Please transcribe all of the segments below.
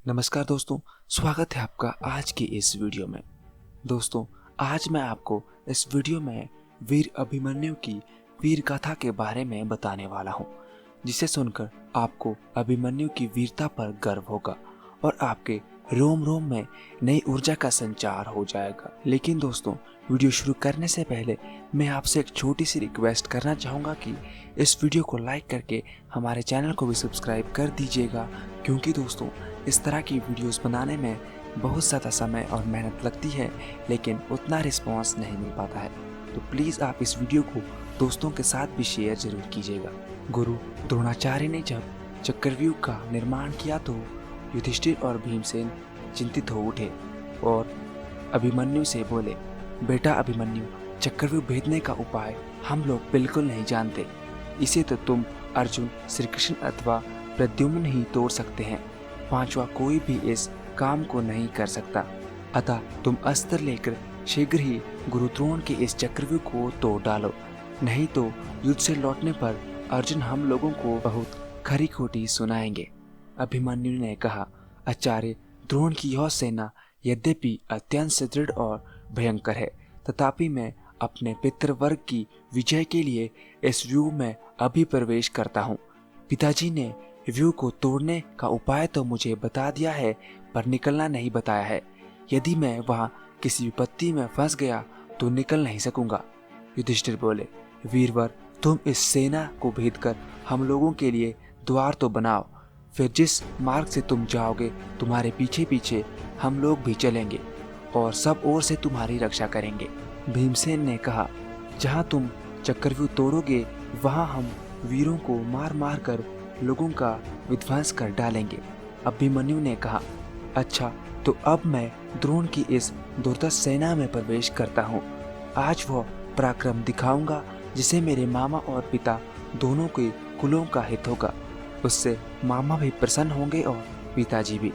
नमस्कार दोस्तों, स्वागत है आपका आज की इस वीडियो में। दोस्तों, आज मैं आपको इस वीडियो में वीर अभिमन्यु की वीर गाथा के बारे में बताने वाला हूं, जिसे सुनकर आपको अभिमन्यु की वीरता पर गर्व होगा और आपके रोम रोम में नई ऊर्जा का संचार हो जाएगा। लेकिन दोस्तों, वीडियो शुरू करने से पहले मैं आपसे एक छोटी सी रिक्वेस्ट करना चाहूँगा कि इस वीडियो को लाइक करके हमारे चैनल को भी सब्सक्राइब कर दीजिएगा, क्योंकि दोस्तों इस तरह की वीडियोस बनाने में बहुत ज़्यादा समय और मेहनत लगती है, लेकिन उतना रिस्पांस नहीं मिल पाता है। तो प्लीज़ आप इस वीडियो को दोस्तों के साथ भी शेयर जरूर कीजिएगा। गुरु द्रोणाचार्य ने जब चक्रव्यूह का निर्माण किया तो युधिष्ठिर और भीमसेन चिंतित हो उठे और अभिमन्यु से बोले, बेटा अभिमन्यु, चक्रव्यूह भेदने का उपाय हम लोग बिल्कुल नहीं जानते। इसे तो तुम अर्जुन, श्री कृष्ण अथवा प्रद्युम्न ही तोड़ सकते हैं। पांचवा कोई भी इस काम को नहीं कर सकता। अतः तुम अस्त्र लेकर शीघ्र ही गुरु द्रोण के इस चक्रव्यूह को तोड़ डालो, नहीं तो युद्ध से लौटने पर अर्जुन हम लोगों को बहुत खरी खोटी सुनाएंगे। अभिमन्यु ने कहा, आचार्य द्रोण की यह सेना यद्यपि अत्यंत सुदृढ़ और भयंकर है, तथापि मैं अपने पितृवर्ग की विजय के लिए इस व्यूह में अभी प्रवेश करता हूँ। पिताजी ने व्यूह को तोड़ने का उपाय तो मुझे बता दिया है, पर निकलना नहीं बताया है। यदि मैं वहां किसी विपत्ति में फंस गया तो निकल नहीं सकूंगा। युधिष्ठिर बोले, वीरवर, तुम इस सेना को भेद कर हम लोगों के लिए द्वार तो बनाओ, फिर जिस मार्ग से तुम जाओगे तुम्हारे पीछे पीछे हम लोग भी चलेंगे और सब ओर से तुम्हारी रक्षा करेंगे। भीमसेन ने कहा, जहाँ तुम चक्रव्यूह तोड़ोगे वहाँ हम वीरों को मार मार कर लोगों का विध्वंस कर डालेंगे। अभिमन्यु ने कहा, अच्छा तो अब मैं द्रोण की इस दुर्धर्ष सेना में प्रवेश करता हूँ। आज वह पराक्रम दिखाऊंगा जिसे मेरे मामा और पिता दोनों के कुलों का हित होगा। उससे मामा भी प्रसन्न होंगे और पिताजी भी।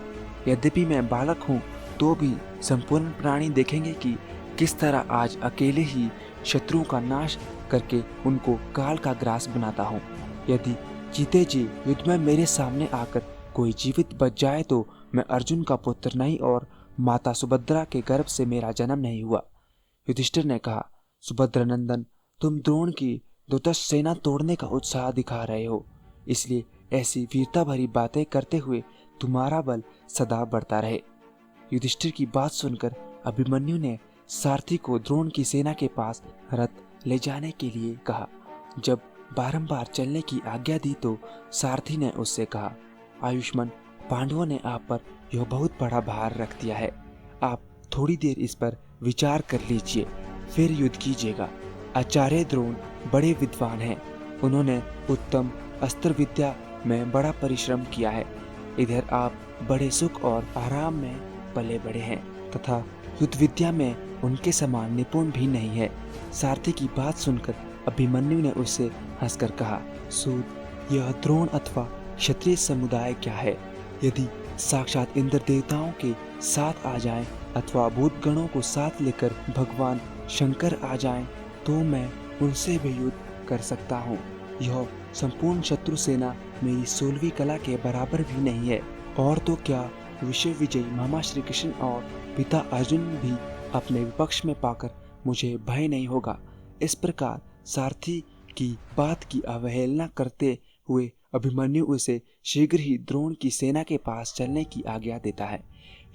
यद्यपि मैं बालक हूँ तो भी संपूर्ण प्राणी देखेंगे कि किस तरह आज अकेले ही शत्रुओं का नाश करके उनको काल का ग्रास बनाता हूँ। यदि जीते जी युद्ध में मेरे सामने आकर कोई जीवित बच जाए तो मैं अर्जुन का पुत्र नहीं और माता सुभद्रा के गर्भ से मेरा जन्म नहीं हुआ। युधिष्ठिर ने कहा, सुभद्रा नंदन, तुम द्रोण की दुर्धर्ष सेना तोड़ने का उत्साह दिखा रहे हो, इसलिए ऐसी वीरता भरी बातें करते हुए तुम्हारा बल सदा बढ़ता रहे। युधिष्ठिर की बात सुनकर अभिमन्यु ने सारथी को द्रोण की सेना के पास रथ ले जाने के लिए कहा। जब बारंबार चलने की आज्ञा दी तो सारथी ने उससे कहा, आयुष्मान, पांडवों ने आप पर यह बहुत बड़ा भार रख दिया है। आप थोड़ी देर इस पर विचार कर लीजिए, फिर युद्ध कीजिएगा। आचार्य द्रोण बड़े विद्वान हैं। उन्होंने उत्तम अस्त्र विद्या में बड़ा परिश्रम किया है। इधर आप बड़े सुख और आराम में पले बड़े हैं तथा युद्ध विद्या में उनके समान निपुण भी नहीं है। सारथी की बात सुनकर अभिमन्यु ने उससे हंसकर कहा, सूद, यह द्रोण अथवा क्षत्रिय समुदाय क्या है? यदि साक्षात इंद्र देवताओं के साथ आ जाएं अथवा भूत गणों को साथ लेकर भगवान शंकर आ जाएं तो मैं उनसे भी युद्ध कर सकता हूँ। यह संपूर्ण शत्रु सेना मेरी 16वीं कला के बराबर भी नहीं है। और तो क्या, विश्व विजयी मामा श्री कृष्ण और पिता अर्जुन भी अपने विपक्ष में पाकर मुझे भय नहीं होगा। इस प्रकार सारथी की बात की अवहेलना करते हुए अभिमन्यु उसे शीघ्र ही द्रोण की सेना के पास चलने की आज्ञा देता है।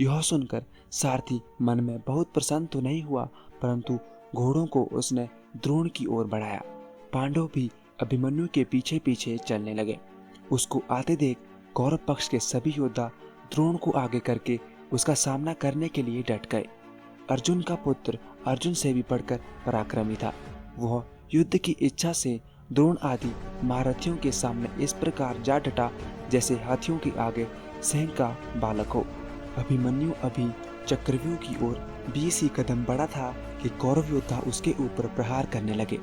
यह सुनकर सारथी मन में बहुत प्रसन्न तो नहीं हुआ, परंतु घोड़ों को उसने द्रोण की ओर बढ़ाया। पांडव भी अभिमन्यु के पीछे पीछे चलने लगे। उसको आते देख कौरव पक्ष के सभी योद्धा द्रोण को आगे करके उसका सामना करने के लिए डट गए। अर्जुन का पुत्र अर्जुन से भी बढ़कर पराक्रमी था। वह युद्ध की इच्छा से द्रोण आदि महारथियों के सामने इस प्रकार जा डटा जैसे हाथियों के आगे सिंह का बालक हो। अभिमन्यु अभी चक्रव्यूह की ओर 20 ही कदम बढ़ा था कि कौरव योद्धा उसके ऊपर प्रहार करने लगे।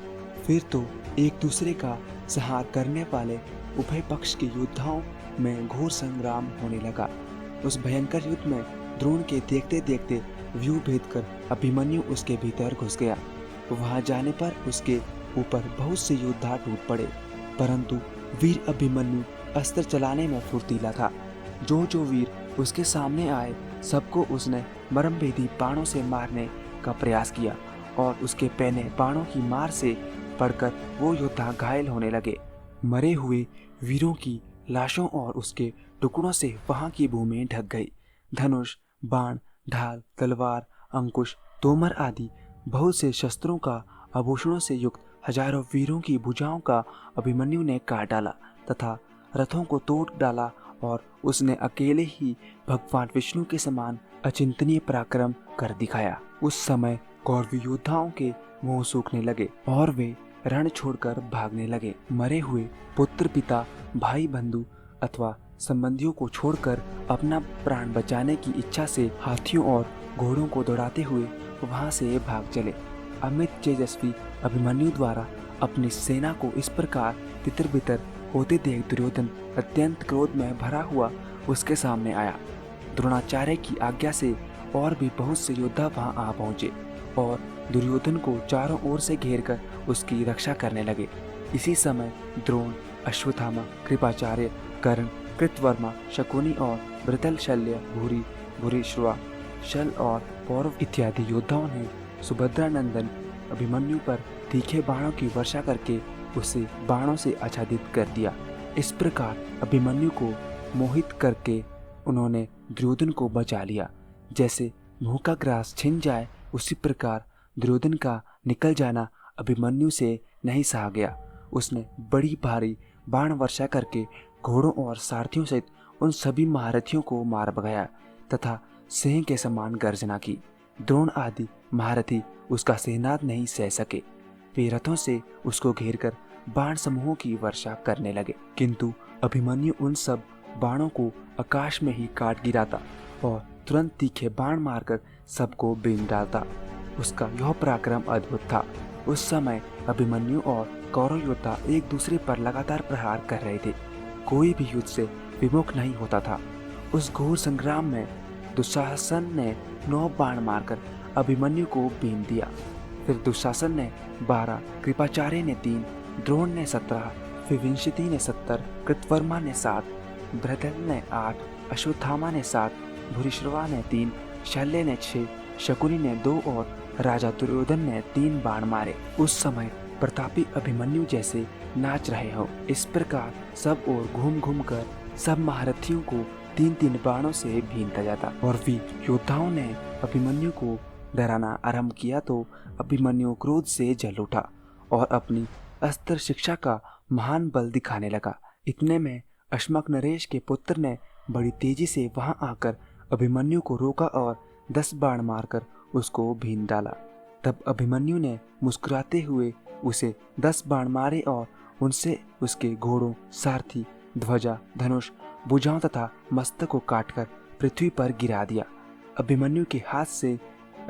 फिर तो एक दूसरे का संहार करने वाले उभय पक्ष के योद्धाओं में घोर संग्राम होने लगा। उस भयंकर युद्ध में द्रोण के देखते देखते व्यूह भेद कर अभिमन्यु उसके भीतर घुस गया। वहां जाने पर उसके ऊपर बहुत से योद्धा टूट पड़े, परंतु वीर अभिमन्यु अस्त्र चलाने में फुर्तीला था। जो वीर उसके सामने आए सबको उसने मरमभेदी बाणों से मारने का प्रयास किया और उसके पहने बाणों की मार से पड़कर वो योद्धा घायल होने लगे। मरे हुए वीरों की लाशों और उसके टुकड़ों से वहां की भूमि ढक गई। धनुष, बाण, ढाल, तलवार, अंकुश, तोमर आदि बहुत से शस्त्रों का आभूषणों से युक्त हजारों वीरों की भुजाओं का अभिमन्यु ने काट डाला तथा रथों को तोड़ डाला और उसने अकेले ही भगवान विष्णु के समान अचिंतनीय पराक्रम कर दिखाया। उस समय कौरवी योद्धाओं के मुंह सूखने लगे और वे रण छोड़कर भागने लगे। मरे हुए पुत्र, पिता, भाई, बंधु अथवा संबंधियों को छोड़कर अपना प्राण बचाने की इच्छा से हाथियों और घोड़ों को दौड़ाते हुए वहां से भाग चले। अमित तेजस्वी अभिमन्यु द्वारा अपनी सेना को इस प्रकार तितर-बितर होते देख दुर्योधन अत्यंत क्रोध में भरा हुआ उसके सामने आया। द्रोणाचार्य की आज्ञा से और भी बहुत से योद्धा वहां आ पहुंचे और दुर्योधन को चारों ओर से घेरकर उसकी रक्षा करने लगे। इसी समय द्रोण, अश्वत्थामा, कृपाचार्य, कर्ण, कृतवर्मा, शकुनी और वृषल, शल्य, भूरि, भूरिश्रवा, शल और पौरव इत्यादि योद्धाओं ने सुभद्रा नंदन अभिमन्यु पर तीखे बाणों की वर्षा करके उसे बाणों से आच्छादित कर दिया। इस प्रकार अभिमन्यु को मोहित करके उन्होंने दुर्योधन को बचा लिया। जैसे मुंह का ग्रास छिन जाए उसी प्रकार दुर्योधन का निकल जाना अभिमन्यु से नहीं सहा गया। उसने बड़ी भारी बाण वर्षा करके घोड़ों और सारथियों सहित उन सभी महारथियों को मार भगाया तथा सिंह के समान गर्जना की। द्रोण आदि महारथी उसका सेनाद नहीं सह सके। वे रथों से उसको घेरकर बाण समूहों की वर्षा करने लगे, किंतु अभिमन्यु उन सब बाणों को आकाश में ही काट गिराता और तुरंत तीखे बाण मारकर सबको बीन डालता। उसका यह पराक्रम अद्भुत था। उस समय अभिमन्यु और कौरव योद्धा एक दूसरे पर लगातार प्रहार कर रहे थे। कोई भी युद्ध से विमुख नहीं होता था। उस घोर संग्राम में दुशासन ने 9 बाण मारकर अभिमन्यु को बीन दिया। फिर दुशासन ने 12, कृपाचार्य ने 3, द्रोण ने 17, विंशति ने 70, कृतवर्मा ने 7, भृतल ने 8, अश्वत्थामा ने 7, भूरिश्रवा ने 3, शल्य ने 6, शकुनी ने 2 और राजा दुर्योधन ने 3 बाण मारे। उस समय प्रतापी अभिमन्यु जैसे नाच रहे हो। इस प्रकार सब ओर घूम घूम कर सब महारथियों को 3-3 बाणों से भीनता जाता और वीर योद्धाओं ने अभिमन्यु को डराना आरंभ किया तो अभिमन्यु क्रोध से जल उठा और अपनी अस्त्र शिक्षा का महान बल दिखाने लगा। इतने में अश्मक नरेश के पुत्र ने बड़ी तेजी से वहां आकर अभिमन्यु को रोका और 10 बाण मारकर उसको भीन डाला। तब अभिमन्यु ने मुस्कुराते हुए उसे 10 बाण मारे और उनसे उसके घोड़ों, सारथी, ध्वजा, धनुष, भुजाओं तथा मस्तक को काटकर पृथ्वी पर गिरा दिया। अभिमन्यु के हाथ से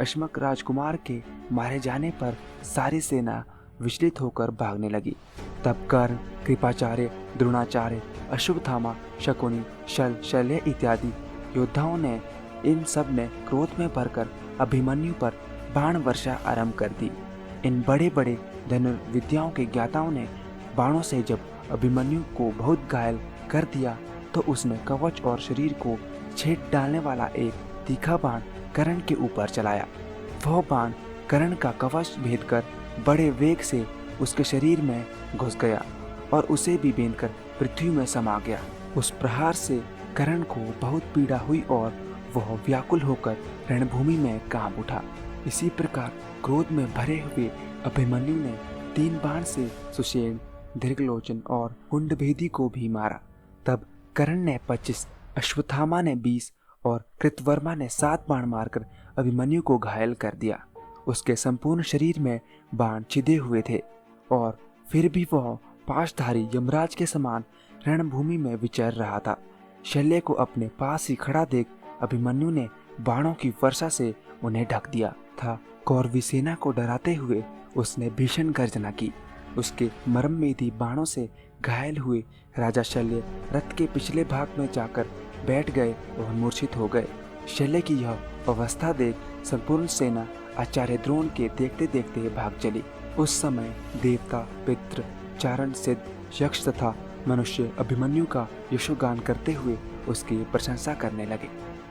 अश्मक राजकुमार के मारे जाने पर सारी सेना विचलित होकर भागने लगी। तब कर्ण, कृपाचार्य, द्रोणाचार्य, अश्वत्थामा, शकुनी, शल, शल्य इत्यादि योद्धाओं ने इन सब ने क्रोध में भरकर अभिमन्यु पर बाण वर्षा आरंभ कर दी। इन बड़े बड़े धनुर्विद्याओं के ज्ञाताओं ने बाणों से जब अभिमन्यु को बहुत घायल कर दिया तो उसने कवच और शरीर को छेद डालने वाला एक तीखा बाण कर्ण के ऊपर चलाया। वह बाण कर्ण का कवच भेद कर बड़े वेग से उसके शरीर में घुस गया और उसे भी बीनकर पृथ्वी में समा गया। उस प्रहार से कर्ण को बहुत पीड़ा हुई और वह व्याकुल होकर रणभूमि में कांप उठा। इसी प्रकार क्रोध में भरे हुए अभिमन्यु ने 3 बाण से सुषेण, दीर्घलोचन और कुंडभेदी को भी मारा। तब कर्ण ने 25, अश्वत्थामा ने 20 और कृतवर्मा ने 7 बाण मारकर अभिमन्यु को घायल कर दिया। उसके संपूर्ण शरीर में बाण छिदे हुए थे और फिर भी वह पाशधारी यमराज के समान रणभूमि में विचर रहा था। शल्य को अपने पास ही खड़ा देख अभिमन्यु ने बाणों की वर्षा से उन्हें ढक दिया था। कौरवी सेना को डराते हुए उसने भीषण गर्जना की। उसके मरममेदी बाणों से घायल हुए राजा शल्य रथ के पिछले भाग में जाकर बैठ गए और मूर्छित हो गए। शल्य की यह अवस्था देख संपूर्ण सेना आचार्य द्रोण के देखते देखते भाग चली। उस समय देवता, पितृ, चारण, सिद्ध, यक्ष तथा मनुष्य अभिमन्यु का यशोगान करते हुए उसकी प्रशंसा करने लगे।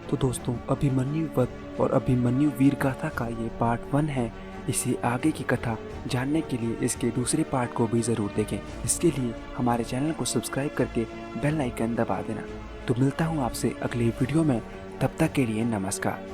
तो दोस्तों, अभिमन्यु वध और अभिमन्यु वीर गाथा का ये पार्ट 1 है। इसे आगे की कथा जानने के लिए इसके दूसरे पार्ट को भी ज़रूर देखें। इसके लिए हमारे चैनल को सब्सक्राइब करके बेल आइकन दबा देना। तो मिलता हूँ आपसे अगले वीडियो में, तब तक के लिए नमस्कार।